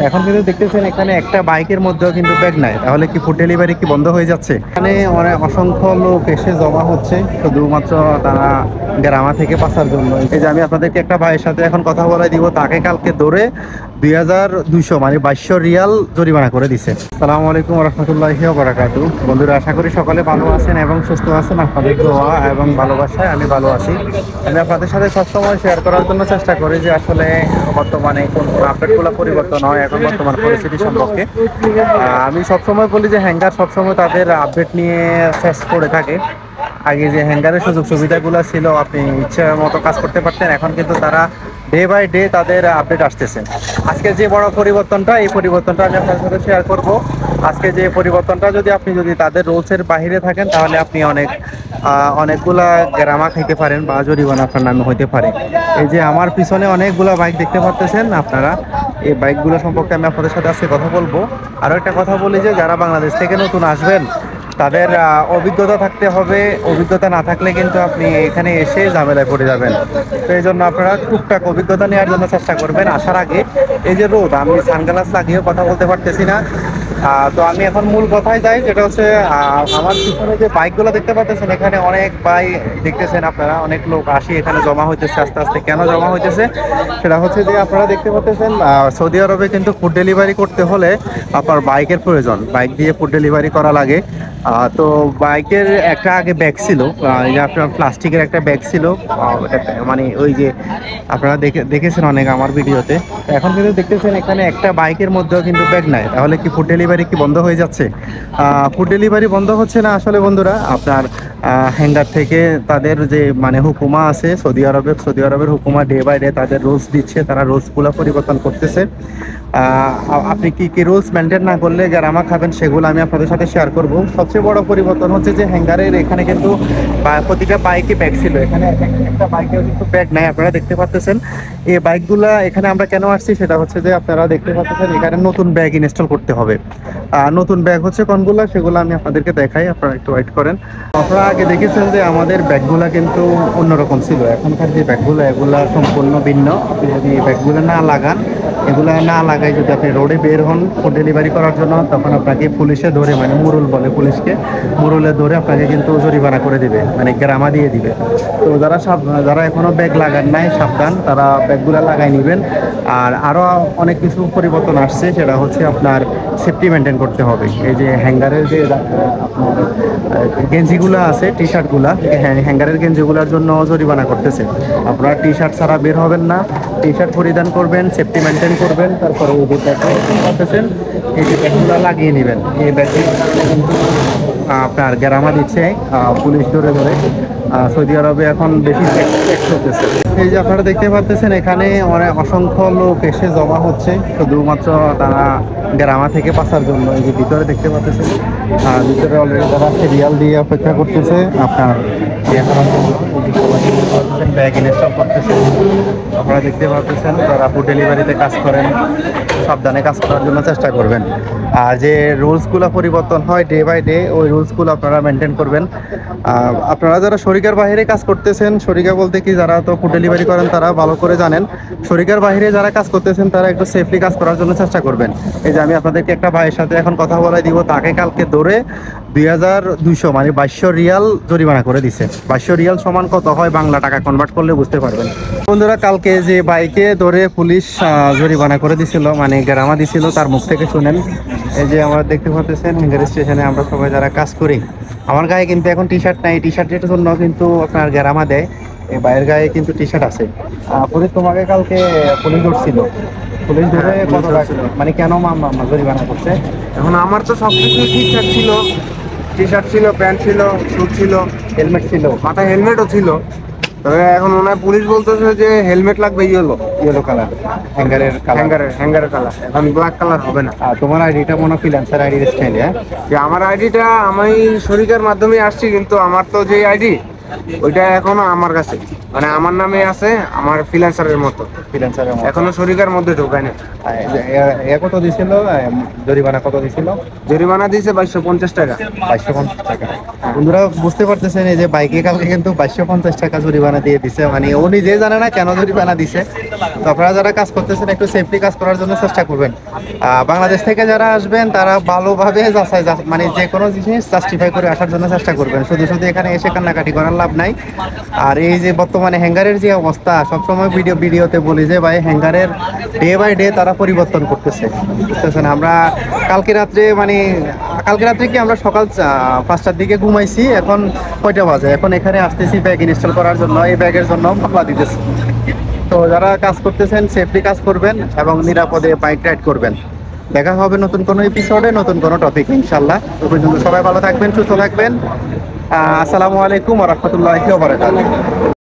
এখন কিন্তু দেখতেছেন এখানে একটা বাইকের মধ্যেও কিন্তু ব্যাগ নাই, তাহলে কি ফুড ডেলিভারি কি বন্ধ হয়ে যাচ্ছে? এখানে অনেক অসংখ্য লোক এসে জমা হচ্ছে শুধুমাত্র তারা গ্রামা থেকে পাসার জন্য। এই যে আমি আপনাদেরকে একটা ভাইয়ের সাথে এখন কথা বলাই দিব, তাকে কালকে ধরে 2200 মানে 2200 রিয়াল জরিমানা করে দিছে। আসসালামু আলাইকুম রহমতুল্লাহি ওয়া বারাকাতুহু। বন্ধুরা, আশা করি সকলে ভালো আছেন এবং সুস্থ আছেন। আপনাদের দোয়া এবং ভালোবাসায় আমি ভালো আছি। আমি আপনাদের সাথে সবসময় শেয়ার করার জন্য চেষ্টা করি যে আসলে বর্তমানে কোন কোন আপডেটগুলো পরিবর্তন হয় এখন বর্তমান পরিস্থিতি সম্পর্কে। আমি সবসময় বলি যে হ্যাঙ্গার সবসময় তাদের আপডেট নিয়ে শেষ করে থাকে। আগে যে হ্যাঙ্গারের সুযোগ সুবিধাগুলো ছিল, আপনি ইচ্ছা মতো কাজ করতে পারতেন, এখন কিন্তু তারা ডে বাই ডে তাদের আপডেট আসতেছে। আজকে যে বড় পরিবর্তনটা, এই পরিবর্তনটা আমি আপনার সাথে শেয়ার করব। আজকে যে পরিবর্তনটা, যদি তাদের রুলসের বাইরে থাকেন তাহলে আপনি অনেকগুলা গ্রামা খাইতে পারেন বা জরিমানা আপনার নামে হইতে পারে। এই যে আমার পিছনে অনেকগুলা বাইক দেখতে পাচ্ছেন আপনারা, এই বাইকগুলো সম্পর্কে আমি আপনাদের সাথে আজকে কথা বলবো। আরও একটা কথা বলি যে যারা বাংলাদেশ থেকে নতুন আসবেন তাদের অভিজ্ঞতা থাকতে হবে। অভিজ্ঞতা না থাকলে কিন্তু আপনি এখানে এসে ঝামেলায় পড়ে যাবেন। তো এই জন্য আপনারা টুকটাক অভিজ্ঞতা নেওয়ার জন্য চেষ্টা করবেন। আসার আগে এই যে রোদ, আমি সানগ্লাস লাগিয়েও কথা বলতে পারতেছি না। তো আমি এখন মূল কথায় যাই, যেটা হচ্ছে আমার পিছনে যে বাইকগুলো দেখতে পাচ্ছেন, এখানে অনেক বাইক দেখতেছেন আপনারা, অনেক লোক আসি এখানে জমা হইতেছে আস্তে আস্তে। কেন জমা হইতেছে সেটা হচ্ছে যে আপনারা দেখতে পাচ্ছেন সৌদি আরবে কিন্তু ফুড ডেলিভারি করতে হলে আপনার বাইকের প্রয়োজন, বাইক দিয়ে ফুড ডেলিভারি করা লাগে। তো বাইকের একটা আগে ব্যাগ ছিল, এই যে আপনার প্লাস্টিকের একটা ব্যাগ ছিল, মানে ওই যে আপনারা দেখেছেন অনেক আমার ভিডিওতে। এখন কিন্তু দেখতেছেন এখানে একটা বাইকের মধ্যেও কিন্তু ব্যাগ নাই, তাহলে কি ফুড ডেলিভারি কি বন্ধ হয়ে যাচ্ছে? ফুড ডেলিভারি বন্ধ হচ্ছে না আসলে বন্ধুরা। আপনার হ্যাঙ্গার থেকে তাদের যে মানে হুকুমা আছে সৌদি আরবের হুকুমা ডে বাই ডে তাদের রুলস দিচ্ছে, তারা রুলসগুলো পরিবর্তন করতেছে। আপনি কি রুলস মেনটেন না করলে গ্রামা খাবেন সেগুলো আমি আপনাদের সাথে শেয়ার করব। সবচেয়ে বড় পরিবর্তন হচ্ছে যে হ্যাঙ্গারের এখানে কিন্তু প্রতিটা বাইকে ব্যাগ ছিল, এখানে একটা বাইকেও কিন্তু ব্যাগ নাই। আপনারা দেখতে পাচ্ছেন এই বাইকগুলা এখানে আমরা কেন আসছি সেটা হচ্ছে যে আপনারা দেখতে পাচ্ছেন এখানে নতুন ব্যাগ ইনস্টল করতে হবে। নতুন ব্যাগ হচ্ছে কোনগুলো সেগুলো আমি আপনাদেরকে দেখাই, আপনারা একটু ওয়েট করেন। আপনারা আগে দেখেছেন যে আমাদের ব্যাগগুলা কিন্তু অন্যরকম ছিল, এখনকার যে ব্যাগগুলো এগুলা সম্পূর্ণ ভিন্ন। আপনি যদি এই ব্যাগগুলো না লাগান, এগুলো না লাগাই যদি আপনি রোডে বের হন ফুড ডেলিভারি করার জন্য, তখন আপনাকে পুলিশে ধরে, মানে মুরুল বলে পুলিশকে, মুরুলে ধরে আপনাকে কিন্তু জরিমানা করে দিবে, মানে গ্রামা দিয়ে দিবে। তো যারা এখনো ব্যাগ লাগান নাই সাবধান, তারা ব্যাগগুলো লাগাই নেবেন। আর আরও অনেক কিছু পরিবর্তন আসছে, সেটা হচ্ছে আপনার সেফটি মেনটেন করতে হবে। এই যে হ্যাঙ্গারের যে আপনার গেঞ্জিগুলো আছে, টি শার্টগুলা, হ্যাঙ্গারের গেঞ্জিগুলোর জন্য জরিমানা করতেছে। আপনারা টি শার্ট ছাড়া বের হবেন না, টি শার্ট পরিধান করবেন, সেফটি মেনটেন করবেন। তারপরে এই যে ব্যাগেন এই যে ব্যাগগুলো লাগিয়ে নেবেন। এই ব্যাগে কিন্তু আপনার গ্রামা দিচ্ছে পুলিশ ধরে ধরে। সৌদি আরবে এখন বেশি ট্যাক্স চলতেছে। এই যে আপনারা দেখতে পাচ্ছেন এখানে অনেক অসংখ্য লোক এসে জমা হচ্ছে শুধুমাত্র তারা গ্রামা থেকে পাসার জন্য। এই যে ভিতরে দেখতে পাচ্ছেন, ভিতরে অলরেডি তারা সিরিয়াল দিয়ে অপেক্ষা করতেছে আপনার ব্যাগ ইনস্টল করতেছে। আপনারা দেখতে পাচ্ছেন যারা ফুড ডেলিভারিতে কাজ করেন সাবধানে কাজ করার জন্য চেষ্টা করবেন। আর যে রুলসগুলো পরিবর্তন হয় ডে বাই ডে, ওই রুলসগুলো আপনারা মেনটেন করবেন। আপনারা যারা শরিকার বাইরে কাজ করতেছেন, শরিকা বলতে কি যারা তো ফুড ডেলিভারি করেন তারা ভালো করে জানেন, শরিকার বাইরে যারা কাজ করতেছেন তারা একটু সেফলি কাজ করার জন্য চেষ্টা করবেন। এই যে আমি আপনাদেরকে একটা ভাইয়ের সাথে এখন কথা বলাই দিব, তাকে কালকে ধরে 2200 মানে 2200 রিয়াল জরিমানা করে দিছে। 2200 রিয়াল সমান কত হয় বাংলা টাকা কনভার্ট করলে বুঝতে পারবেন। বন্ধুরা, কালকে যে বাইকে ধরে পুলিশ জরিমানা করে দিছিল, মানে গ্রামা দিছিল, তার মুখ থেকে শুনেন। এই যে আমরা দেখতে পাচ্ছেন হ্যাঙ্গার স্টেশনে আমরা সবাই যারা কাজ করি, আমার গায়ে কিন্তু এখন টি শার্ট নাই, টি শার্টের জন্য কিন্তু আপনার গ্রামা দেয়। এই বাইরের গায়ে কিন্তু টি শার্ট আছে। পুলিশ তোমাকে কালকে পুলিশ ধরছিল, পুলিশ ধরে কত মানে কেন জরিমানা করছে? এখন আমার তো সবকিছু ঠিকঠাক ছিল, টি শার্ট ছিল, প্যান্ট ছিল, শুজ ছিল, হেলমেট ছিল, মাথায় হেলমেটও ছিল। তবে এখন মনে হয় পুলিশ বলতেছে যে হেলমেট লাগবে ইয়েলো কালার হ্যাঙ্গারের কালার, এখন ব্ল্যাক কালার হবে না। তোমার আইডিটা মনে ফ্রিল্যান্সার আইডি স্টাইল? যে আমার আইডিটা আমি শরিকার মাধ্যমে আসছি, কিন্তু আমার তো যে আইডি ওইটা এখনো আমার কাছে, মানে আমার নামে আছে, আমার ফ্রিল্যান্সারের মতো এখনো শরিকার মধ্যে ঢোকায় না। কত দিছিল জরিমানা? কত দিছিল জরিমানা? দিয়েছে 2250 টাকা। 2250 টাকা। বন্ধুরা বুঝতে পারতেছেন, এই যে বাইকে কালকে কিন্তু 2250 টাকা জরিমানা দিয়ে দিছে। মানে ও নিজে জানে না কেন জরিমানা দিছে, তো আপনারা যারা কাজ করতেছেন একটু সেফলি কাজ করার জন্য চেষ্টা করবেন। বাংলাদেশ থেকে যারা আসবেন তারা ভালোভাবে মানে যে কোনো জিনিস জাস্টিফাই করে আসার জন্য চেষ্টা করবেন। শুধু শুধু এখানে এসে কান্নাকাটি করার লাভ নাই। আর এই যে বর্তমানে হ্যাঙ্গারের যে অবস্থা, সবসময় ভিডিওতে বলি যে ভাই হ্যাঙ্গারের ডে বাই ডে তারা পরিবর্তন করতেছে, বুঝতেছেন। আমরা কালকে রাত্রে কি আমরা সকাল 5টার দিকে ঘুমাইছি, এখন কয়টা বাজে, এখন এখানে আসতেছি ব্যাগ ইনস্টল করার জন্য, এই ব্যাগের জন্য মামলা দিতেছি। তো যারা কাজ করতেছেন সেফলি কাজ করবেন এবং নিরাপদে বাইক রাইড করবেন। দেখা হবে নতুন কোনো এপিসোডে, নতুন কোনো টপিক ইনশাল্লাহ। তো পর্যন্ত সবাই ভালো থাকবেন, সুস্থ থাকবেন। আসসালামু আলাইকুম ওয়া রাহমাতুল্লাহি ওয়া বারাকাতুহু।